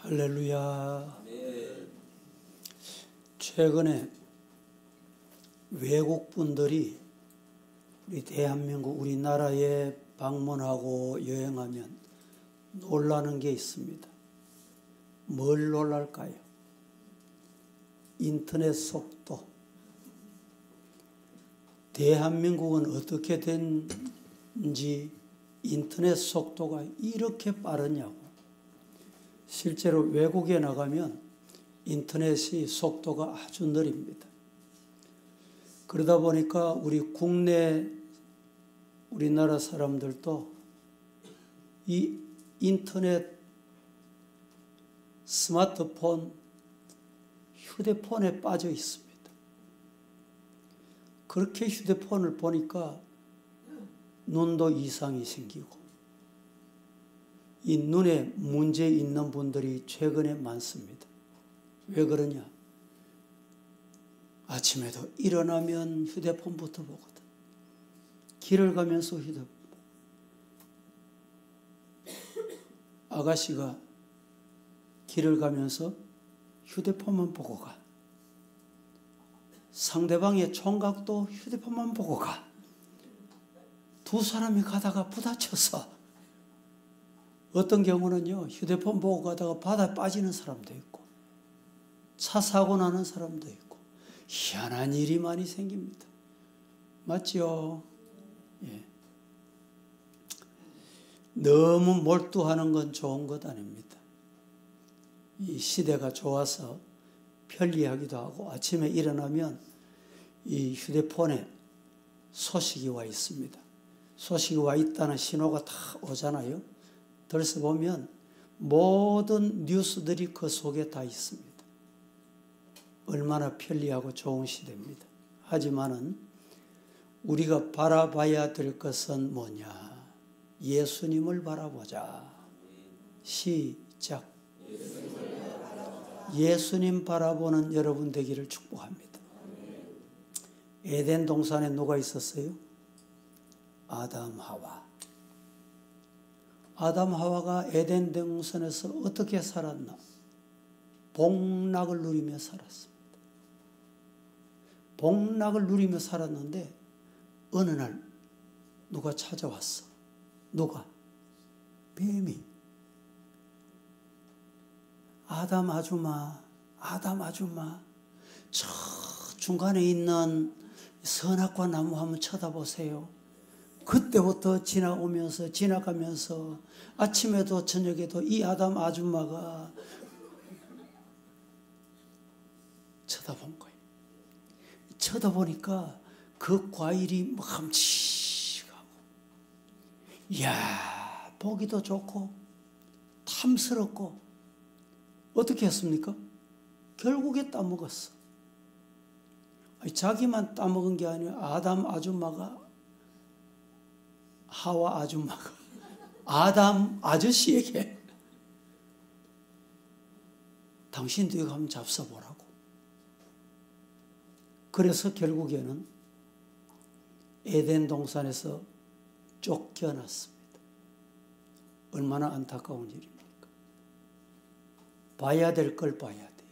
할렐루야. 최근에 외국 분들이 우리 대한민국, 우리나라에 방문하고 여행하면 놀라는 게 있습니다. 뭘 놀랄까요? 인터넷 속도. 대한민국은 어떻게 된지 인터넷 속도가 이렇게 빠르냐고. 실제로 외국에 나가면 인터넷이 속도가 아주 느립니다. 그러다 보니까 우리나라 사람들도 이 인터넷, 스마트폰, 휴대폰에 빠져 있습니다. 그렇게 휴대폰을 보니까 눈도 이상이 생기고 이 눈에 문제 있는 분들이 최근에 많습니다. 왜 그러냐? 아침에도 일어나면 휴대폰부터 보거든. 길을 가면서 휴대폰. 아가씨가 길을 가면서 휴대폰만 보고 가. 상대방의 총각도 휴대폰만 보고 가. 두 사람이 가다가 부딪혀서 어떤 경우는요, 휴대폰 보고 가다가 바다에 빠지는 사람도 있고 차 사고 나는 사람도 있고 희한한 일이 많이 생깁니다. 맞죠? 예. 너무 몰두하는 건 좋은 것 아닙니다. 이 시대가 좋아서 편리하기도 하고 아침에 일어나면 이 휴대폰에 소식이 와 있습니다. 소식이 와 있다는 신호가 다 오잖아요. 들어서 보면 모든 뉴스들이 그 속에 다 있습니다. 얼마나 편리하고 좋은 시대입니다. 하지만은 우리가 바라봐야 될 것은 뭐냐? 예수님을 바라보자. 시작. 예수님 바라보는 여러분 되기를 축복합니다. 에덴 동산에 누가 있었어요? 아담, 하와. 아담, 하와가 에덴 동산에서 어떻게 살았나? 복락을 누리며 살았습니다. 복락을 누리며 살았는데 어느 날 누가 찾아왔어. 누가? 뱀이. 아담 아줌마, 저 중간에 있는 선악과 나무 한번 쳐다보세요. 그때부터 지나가면서 아침에도 저녁에도 이 아담 아줌마가 쳐다본 거예요. 쳐다보니까 그 과일이 깜찍하고, 이야, 보기도 좋고 탐스럽고, 어떻게 했습니까? 결국에 따먹었어. 자기만 따먹은 게 아니라 아담 아줌마가, 하와 아줌마가 아담 아저씨에게 당신도 이거 한번 잡숴보라고. 그래서 결국에는 에덴 동산에서 쫓겨났습니다. 얼마나 안타까운 일입니까? 봐야 될 걸 봐야 돼요.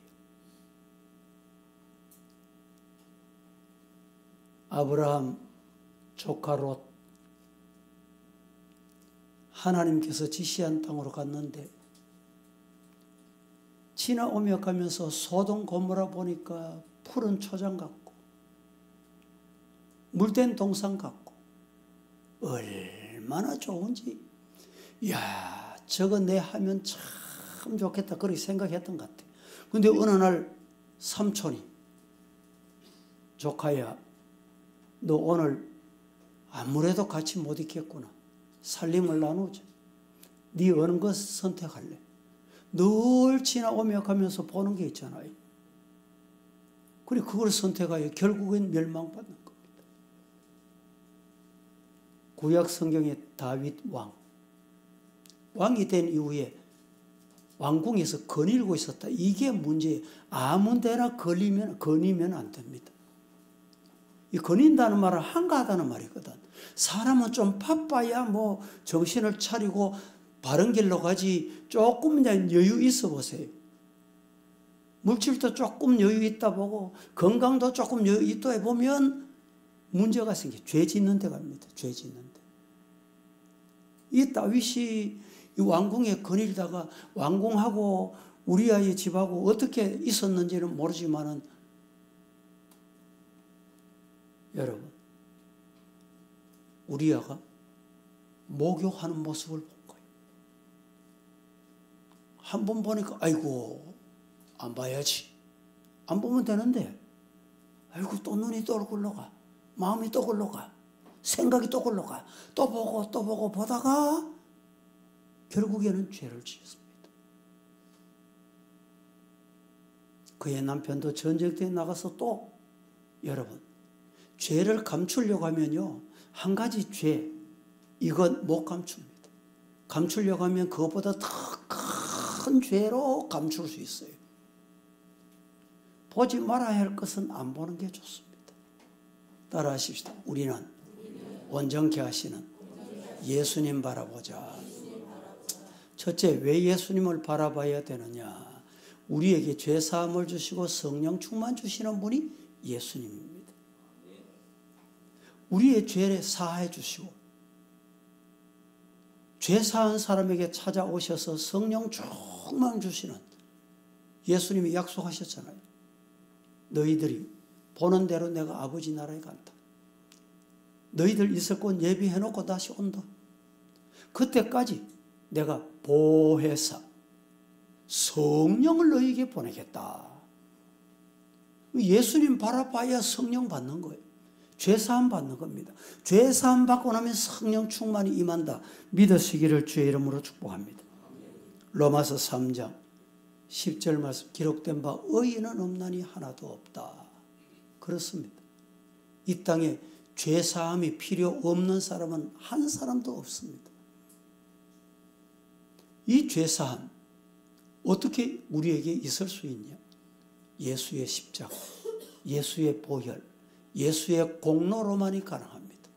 아브라함 조카 롯, 하나님께서 지시한 땅으로 갔는데 지나오며 가면서 소돔 고모라 보니까 푸른 초장 같고 물된 동산 같고 얼마나 좋은지, 이야, 저거 내 하면 참 좋겠다 그렇게 생각했던 것 같아요. 그런데 어느 날 삼촌이, 조카야, 너 오늘 아무래도 같이 못 있겠구나. 살림을 나누자. 네 어느 것 선택할래? 늘 지나오며 가면서 보는 게 있잖아요. 그래, 그걸 선택하여 결국엔 멸망받는 겁니다. 구약 성경의 다윗 왕이 된 이후에 왕궁에서 거닐고 있었다. 이게 문제예요. 아무 데나 거니면 안 됩니다. 이 거닌다는 말은 한가하다는 말이거든. 사람은 좀 바빠야 뭐 정신을 차리고 바른 길로 가지 조금 여유 있어 보세요. 물질도 조금 여유 있다 보고 건강도 조금 여유 있다 해보면 문제가 생겨. 죄 짓는 데 갑니다. 죄 짓는 데. 이 다윗이 이 왕궁에 거닐다가 왕궁하고 우리아의 집하고 어떻게 있었는지는 모르지만은 여러분, 우리아가 목욕하는 모습을 본 거예요. 한 번 보니까 아이고 안 봐야지. 안 보면 되는데 아이고 또 눈이 또 글로 가. 마음이 또 글로 가. 생각이 또 글로 가. 또 보고 보다가 결국에는 죄를 지었습니다. 그의 남편도 전쟁터에 나가서 또 여러분 죄를 감추려고 하면요 한 가지 죄 이건 못 감춥니다. 감추려고 하면 그것보다 더 큰 죄로 감출 수 있어요. 보지 말아야 할 것은 안 보는 게 좋습니다. 따라 하십시다. 우리는 온전케 하시는 예수님 바라보자. 첫째, 왜 예수님을 바라봐야 되느냐? 우리에게 죄사함을 주시고 성령 충만 주시는 분이 예수님입니다. 우리의 죄를 사하해 주시고 죄사한 사람에게 찾아오셔서 성령 충만 주시는 예수님이 약속하셨잖아요. 너희들이 보는 대로 내가 아버지 나라에 간다. 너희들 있을 곳 예비해놓고 다시 온다. 그때까지 내가 보혜사 성령을 너희에게 보내겠다. 예수님 바라봐야 성령 받는 거예요. 죄사함 받는 겁니다. 죄사함 받고 나면 성령 충만이 임한다. 믿으시기를 주의 이름으로 축복합니다. 로마서 3장 10절 말씀 기록된 바 의인은 없나니 하나도 없다. 그렇습니다. 이 땅에 죄사함이 필요 없는 사람은 한 사람도 없습니다. 이 죄사함 어떻게 우리에게 있을 수 있냐? 예수의 십자가, 예수의 보혈, 예수의 공로로만이 가능합니다.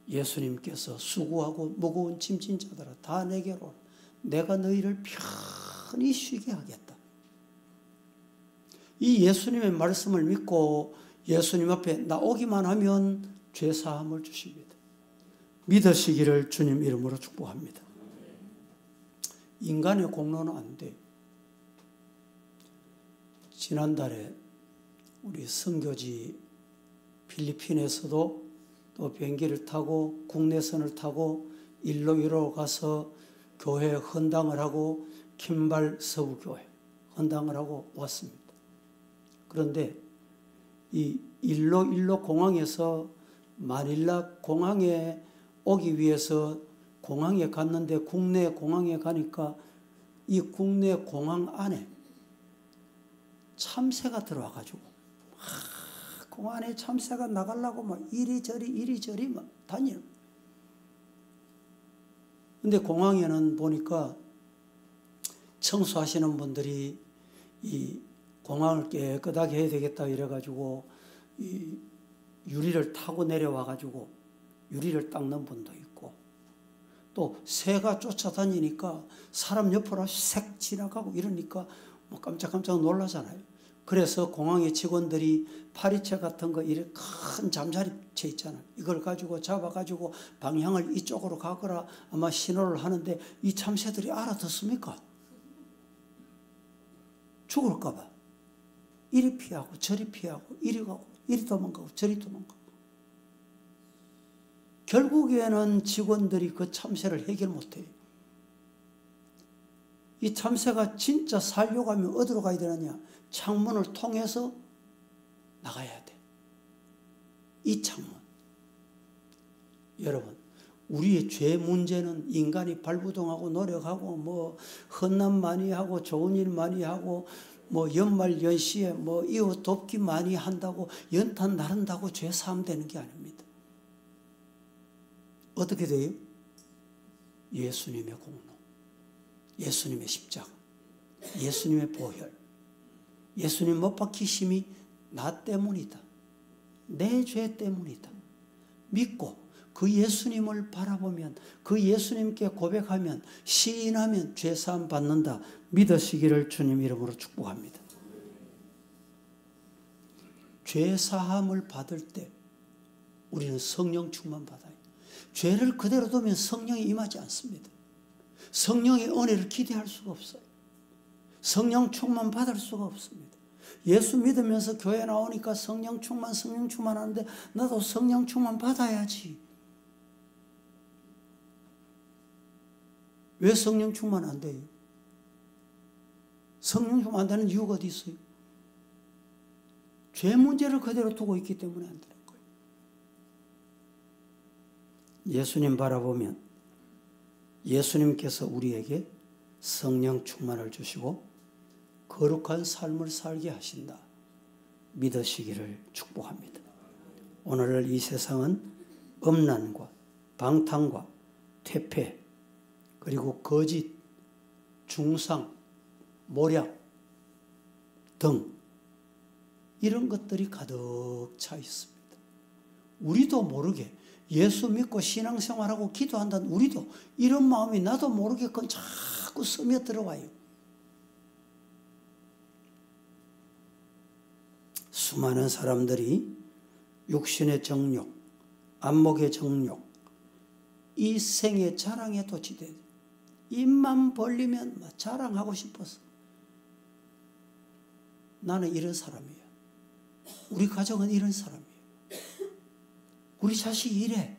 예수님께서 수고하고 무거운 짐진 자들아 다 내게로 오라. 내가 너희를 편히 쉬게 하겠다. 이 예수님의 말씀을 믿고 예수님 앞에 나오기만 하면 죄사함을 주십니다. 믿으시기를 주님 이름으로 축복합니다. 인간의 공로는 안 돼요. 지난달에 우리 선교지 필리핀에서도 또 비행기를 타고 국내선을 타고 일로 가서 교회 헌당을 하고 킴발 서부교회 헌당을 하고 왔습니다. 그런데 이 일로 공항에서 마닐라 공항에 오기 위해서 공항에 갔는데 국내 공항에 가니까 이 국내 공항 안에 참새가 들어와가지고 공항 안에 참새가 나가려고 막 이리저리 막 다니는. 근데 공항에는 보니까 청소하시는 분들이 이 공항을 깨끗하게 해야 되겠다 이래가지고 이 유리를 타고 내려와가지고 유리를 닦는 분도 있고 또 새가 쫓아다니니까 사람 옆으로 색 지나가고 이러니까 뭐 깜짝깜짝 놀라잖아요. 그래서 공항의 직원들이 파리채 같은 거 이렇게 큰 잠자리채 있잖아요. 이걸 가지고 잡아가지고 방향을 이쪽으로 가거라 아마 신호를 하는데 이 참새들이 알아듣습니까? 죽을까 봐. 이리 피하고 저리 피하고 이리 가고 이리 도망가고 저리 도망가고. 결국에는 직원들이 그 참새를 해결 못해요. 이 참새가 진짜 살려고 하면 어디로 가야 되느냐? 창문을 통해서 나가야 돼. 이 창문. 여러분, 우리의 죄 문제는 인간이 발부동하고 노력하고 뭐 헌납 많이 하고 좋은 일 많이 하고 뭐 연말 연시에 뭐 이웃 돕기 많이 한다고 연탄 나른다고 죄 사함 되는 게 아닙니다. 어떻게 돼요? 예수님의 공로, 예수님의 십자가, 예수님의 보혈, 예수님 못 박히심이 나 때문이다. 내 죄 때문이다. 믿고 그 예수님을 바라보면, 그 예수님께 고백하면, 시인하면 죄사함 받는다 믿으시기를 주님 이름으로 축복합니다. 죄사함을 받을 때 우리는 성령 충만 받아요. 죄를 그대로 두면 성령이 임하지 않습니다. 성령의 은혜를 기대할 수가 없어요. 성령 충만 받을 수가 없습니다. 예수 믿으면서 교회 나오니까 성령 충만 하는데 나도 성령 충만 받아야지. 왜 성령 충만 안 돼요? 성령 충만 안 되는 이유가 어디 있어요? 죄 문제를 그대로 두고 있기 때문에 안 되는 거예요. 예수님 바라보면 예수님께서 우리에게 성령 충만을 주시고 거룩한 삶을 살게 하신다 믿으시기를 축복합니다. 오늘 이 세상은 음란과 방탕과 퇴폐 그리고 거짓, 중상, 모략 등 이런 것들이 가득 차 있습니다. 우리도 모르게 예수 믿고 신앙생활하고 기도한다는 우리도 이런 마음이 나도 모르게끔 자꾸 스며들어와요. 수많은 사람들이 육신의 정욕, 안목의 정욕, 이 생의 자랑에 도취돼요. 입만 벌리면 자랑하고 싶어서. 나는 이런 사람이에요. 우리 가정은 이런 사람이에요. 우리 자식이 이래.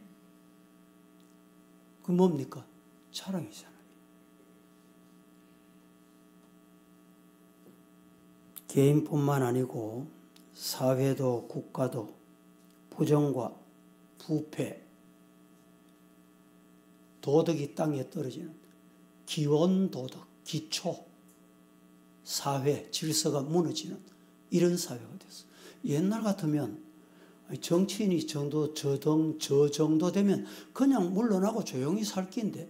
그 뭡니까? 자랑이잖아요. 개인뿐만 아니고 사회도 국가도 부정과 부패, 도덕이 땅에 떨어지는 기원도덕, 기초, 사회, 질서가 무너지는 이런 사회가 됐어요. 옛날 같으면 정치인이 저 정도 되면 그냥 물러나고 조용히 살 낀데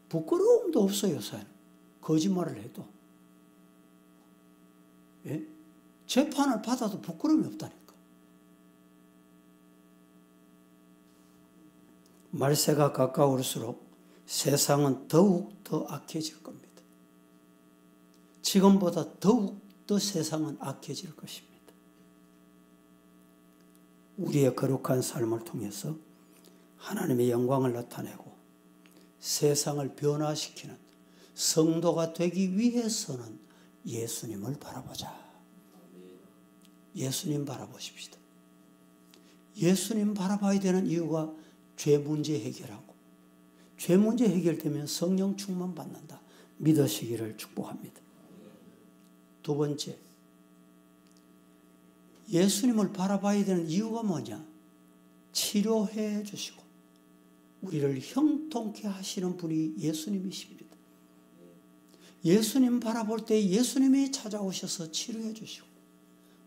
부끄러움도 없어요, 요새는. 거짓말을 해도. 예? 재판을 받아도 부끄러움이 없다니까. 말세가 가까울수록 세상은 더욱 더 악해질 겁니다. 지금보다 더욱 더 세상은 악해질 것입니다. 우리의 거룩한 삶을 통해서 하나님의 영광을 나타내고 세상을 변화시키는 성도가 되기 위해서는 예수님을 바라보자. 예수님 바라보십시다. 예수님 바라봐야 되는 이유가 죄 문제 해결하고 죄 문제 해결되면 성령 충만 받는다. 믿으시기를 축복합니다. 두 번째, 예수님을 바라봐야 되는 이유가 뭐냐? 치료해 주시고 우리를 형통케 하시는 분이 예수님이십니다. 예수님 바라볼 때 예수님이 찾아오셔서 치료해 주시고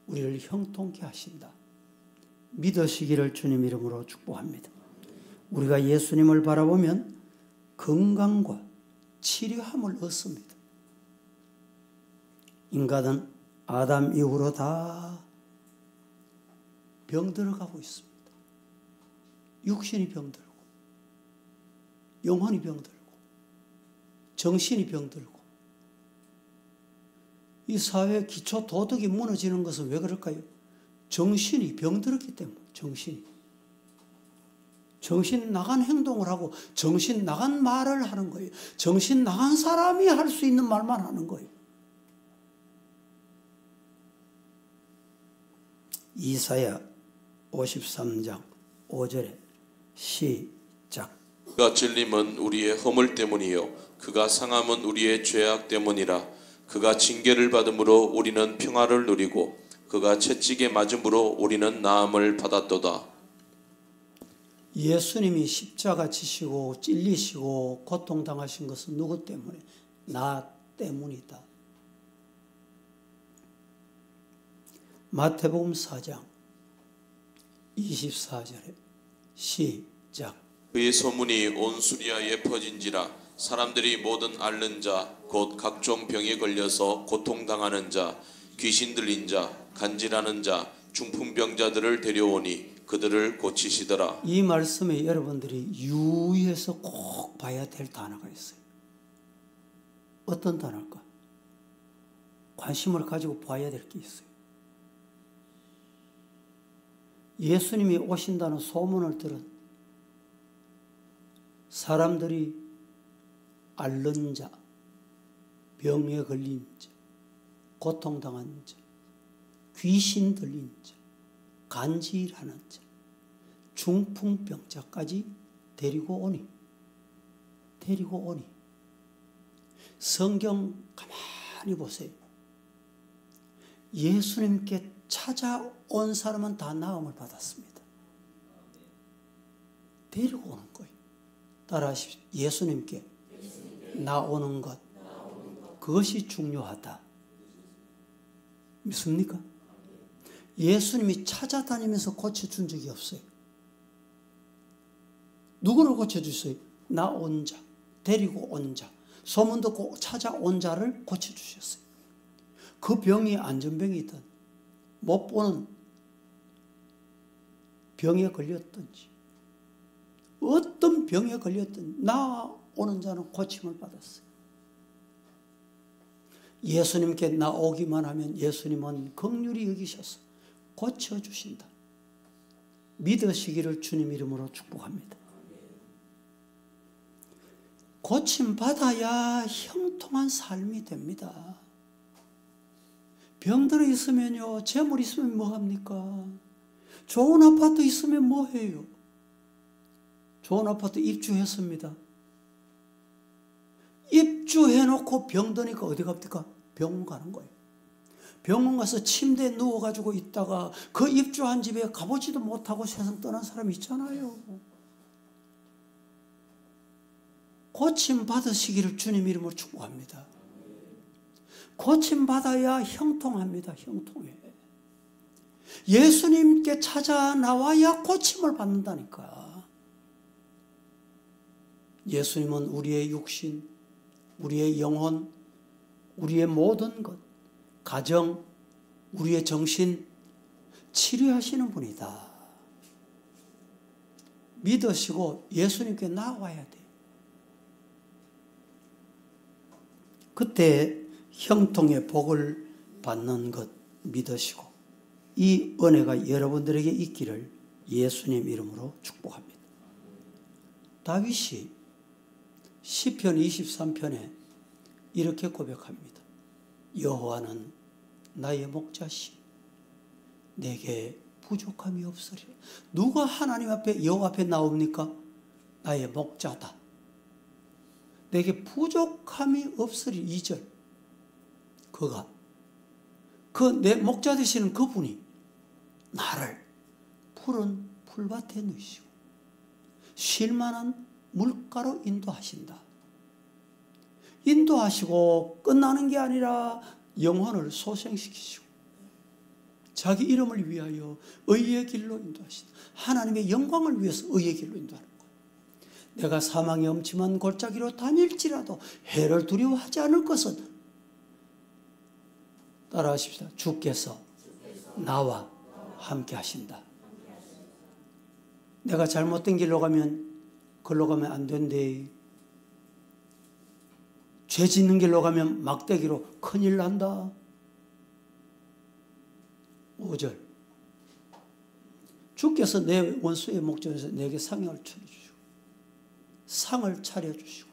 우리를 형통케 하신다. 믿으시기를 주님 이름으로 축복합니다. 우리가 예수님을 바라보면 건강과 치료함을 얻습니다. 인간은 아담 이후로 다 병들어가고 있습니다. 육신이 병들고 영혼이 병들고 정신이 병들고 이 사회 기초 도덕이 무너지는 것은 왜 그럴까요? 정신이 병들었기 때문에. 정신 나간 행동을 하고 정신 나간 말을 하는 거예요. 정신 나간 사람이 할 수 있는 말만 하는 거예요. 이사야 53장 5절에 시작. 그가 찔림은 우리의 허물 때문이요 그가 상함은 우리의 죄악 때문이라. 그가 징계를 받음으로 우리는 평화를 누리고 그가 채찍에 맞음으로 우리는 나음을 받았도다. 예수님이 십자가 지시고 찔리시고 고통당하신 것은 누구 때문에? 나 때문이다. 마태복음 4장 24절에 시작. 그의 소문이 온 수리아에 퍼진지라. 사람들이 모든 앓는 자 곧 각종 병에 걸려서 고통당하는 자 귀신 들린 자 간질하는 자 중풍병자들을 데려오니 그들을 고치시더라. 이 말씀에 여러분들이 유의해서 꼭 봐야 될 단어가 있어요. 어떤 단어일까? 관심을 가지고 봐야 될 게 있어요. 예수님이 오신다는 소문을 들은 사람들이 앓는 자, 병에 걸린 자, 고통당한 자, 귀신 들린 자, 간질하는 자, 중풍병자까지 데리고 오니 성경 가만히 보세요. 예수님께 찾아온 사람은 다 나음을 받았습니다. 데리고 오는 거예요. 따라하십시오. 예수님께 나오는 것, 그것이 중요하다. 믿습니까? 예수님이 찾아다니면서 고쳐준 적이 없어요. 누구를 고쳐주세요? 나온 자, 데리고 온 자, 소문 듣고 찾아온 자를 고쳐주셨어요. 그 병이 안전병이든 못 보는 병에 걸렸든지 어떤 병에 걸렸든지 나오는 자는 고침을 받았어요. 예수님께 나오기만 하면 예수님은 긍휼히 여기셔서 고쳐주신다. 믿으시기를 주님 이름으로 축복합니다. 고침받아야 형통한 삶이 됩니다. 병들어 있으면요, 재물 있으면 뭐합니까? 좋은 아파트 있으면 뭐해요? 좋은 아파트 입주했습니다. 입주해놓고 병드니까 어디 갑니까? 병원 가는 거예요. 병원 가서 침대에 누워가지고 있다가 그 입주한 집에 가보지도 못하고 세상 떠난 사람이 있잖아요. 고침 받으시기를 주님 이름으로 축복합니다. 고침 받아야 형통합니다. 형통해. 예수님께 찾아 나와야 고침을 받는다니까. 예수님은 우리의 육신, 우리의 영혼, 우리의 모든 것, 가정, 우리의 정신 치료하시는 분이다. 믿으시고 예수님께 나와야 돼. 그때 형통의 복을 받는 것 믿으시고 이 은혜가 여러분들에게 있기를 예수님 이름으로 축복합니다. 다윗이 시편 23편에 이렇게 고백합니다. 여호와는 나의 목자시 내게 부족함이 없으리라. 누가 하나님 앞에 여호와 앞에 나옵니까? 나의 목자다. 내게 부족함이 없으리. 2절. 그가 그 내 목자 되시는 그분이 나를 푸른 풀밭에 누이시고 쉴만한 물가로 인도하신다. 인도하시고 끝나는 게 아니라 영혼을 소생시키시고 자기 이름을 위하여 의의 길로 인도하신다. 하나님의 영광을 위해서 의의 길로 인도하는 거예요. 내가 사망의 엄침한 골짜기로 다닐지라도 해를 두려워하지 않을 것은 따라하십시다. 주께서 나와 함께 하신다. 내가 잘못된 길로 가면 걸로 가면 안 된대. 죄 짓는 길로 가면 막대기로 큰일 난다. 5절. 주께서 내 원수의 목전에서 내게 상을 차려주시고 상을 차려주시고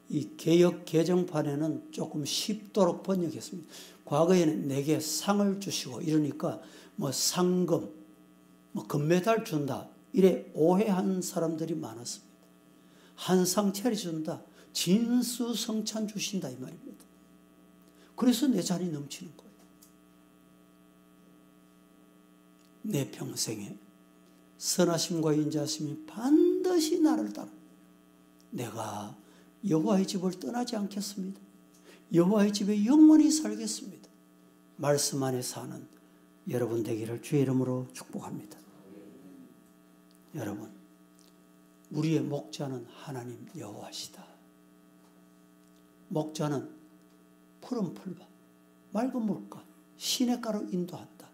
이 개역 개정판에는 조금 쉽도록 번역했습니다. 과거에는 내게 상을 주시고 이러니까 뭐 상금, 뭐 금메달 준다 이래 오해한 사람들이 많았습니다. 한상 차려준다, 진수성찬 주신다 이 말입니다. 그래서 내 잔이 넘치는 거예요. 내 평생에 선하심과 인자하심이 반드시 나를 따라 내가 여호와의 집을 떠나지 않겠습니다. 여호와의 집에 영원히 살겠습니다. 말씀 안에 사는 여러분 되기를 주의 이름으로 축복합니다. 여러분, 우리의 목자는 하나님 여호와시다. 목자는 푸른 풀밭, 맑은 물가, 시냇가로 인도한다.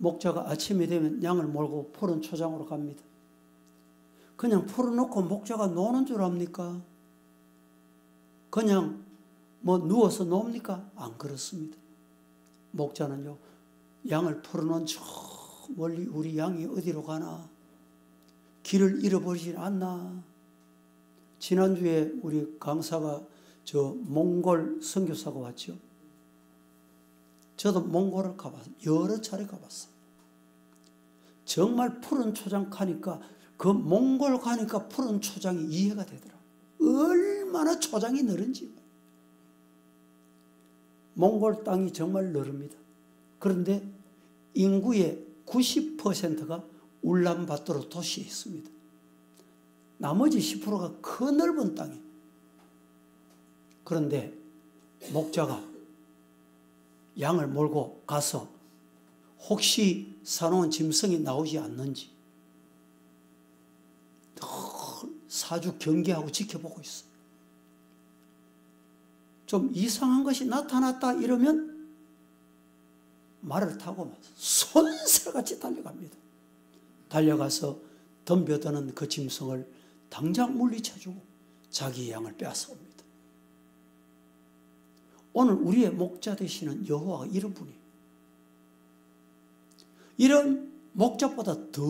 목자가 아침이 되면 양을 몰고 푸른 초장으로 갑니다. 그냥 풀어놓고 목자가 노는 줄 압니까? 그냥 뭐 누워서 놉니까? 안 그렇습니다. 목자는요, 양을 풀어놓은 저 멀리 우리 양이 어디로 가나? 길을 잃어버리지 않나? 지난주에 우리 강사가 저 몽골 선교사가 왔죠. 저도 몽골을 가봤어요. 여러 차례 가봤어요. 정말 푸른 초장 가니까 그 몽골 가니까 푸른 초장이 이해가 되더라. 얼마나 초장이 느른지. 몽골 땅이 정말 느릅니다. 그런데 인구의 90%가 울란바토르 도시에 있습니다. 나머지 10%가 그 넓은 땅에. 그런데 목자가 양을 몰고 가서 혹시 사놓은 짐승이 나오지 않는지 늘 사주 경계하고 지켜보고 있어요. 좀 이상한 것이 나타났다 이러면 말을 타고 손살같이 달려갑니다. 달려가서 덤벼드는 그 짐승을 당장 물리쳐주고 자기 양을 빼앗아옵니다. 오늘 우리의 목자 되시는 여호와가 이런 분이에요. 이런 목자보다 더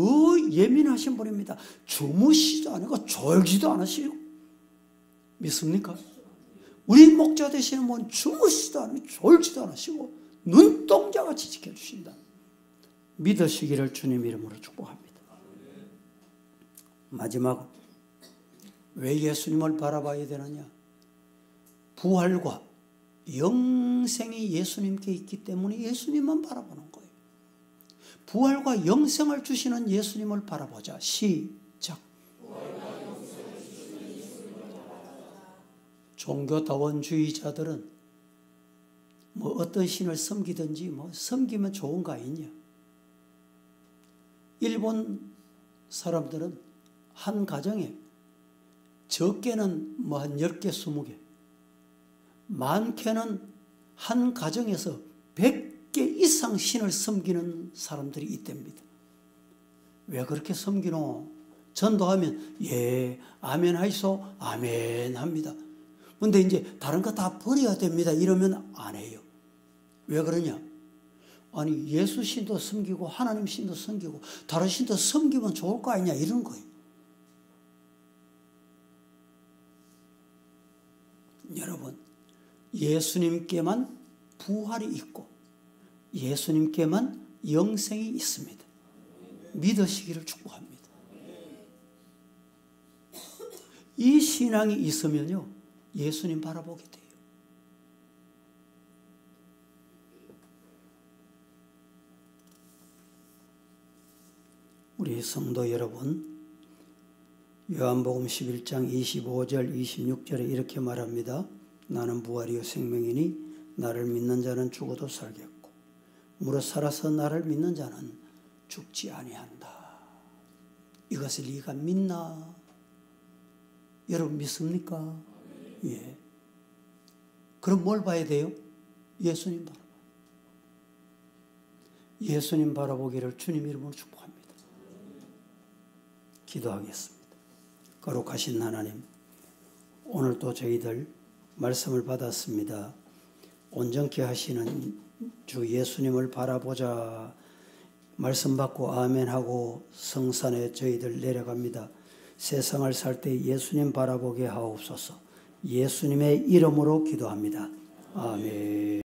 예민하신 분입니다. 주무시지도 않고 졸지도 않으시고. 믿습니까? 우리 목자 되시는 분은 주무시지도 않고 졸지도 않으시고 눈동자같이 지켜주신다. 믿으시기를 주님 이름으로 축복합니다. 마지막으로 왜 예수님을 바라봐야 되느냐? 부활과 영생이 예수님께 있기 때문에 예수님만 바라보는 거예요. 부활과 영생을 주시는 예수님을 바라보자. 시작. 종교다원주의자들은 뭐 어떤 신을 섬기든지 뭐 섬기면 좋은 거 아니냐. 일본 사람들은 한 가정에 적게는 뭐 한 10개, 20개, 많게는 한 가정에서 100개 이상 신을 섬기는 사람들이 있답니다. 왜 그렇게 섬기노? 전도하면 예, 아멘 하이소, 아멘 합니다. 근데 이제 다른 거 다 버려야 됩니다. 이러면 안 해요. 왜 그러냐? 아니 예수 신도 섬기고 하나님 신도 섬기고 다른 신도 섬기면 좋을 거 아니냐 이런 거예요. 여러분, 예수님께만 부활이 있고 예수님께만 영생이 있습니다. 믿으시기를 축복합니다. 이 신앙이 있으면요 예수님 바라보게 돼요. 우리 성도 여러분, 요한복음 11장 25절 26절에 이렇게 말합니다. 나는 부활이요 생명이니 나를 믿는 자는 죽어도 살겠고 무릇 살아서 나를 믿는 자는 죽지 아니한다. 이것을 네가 믿나? 여러분 믿습니까? 예. 그럼 뭘 봐야 돼요? 예수님 바라봐. 예수님 바라보기를 주님 이름으로 축복합니다. 기도하겠습니다. 거룩하신 하나님, 오늘도 저희들 말씀을 받았습니다. 온전케 하시는 주 예수님을 바라보자. 말씀 받고 아멘하고 성산에 저희들 내려갑니다. 세상을 살 때 예수님 바라보게 하옵소서. 예수님의 이름으로 기도합니다. 아멘.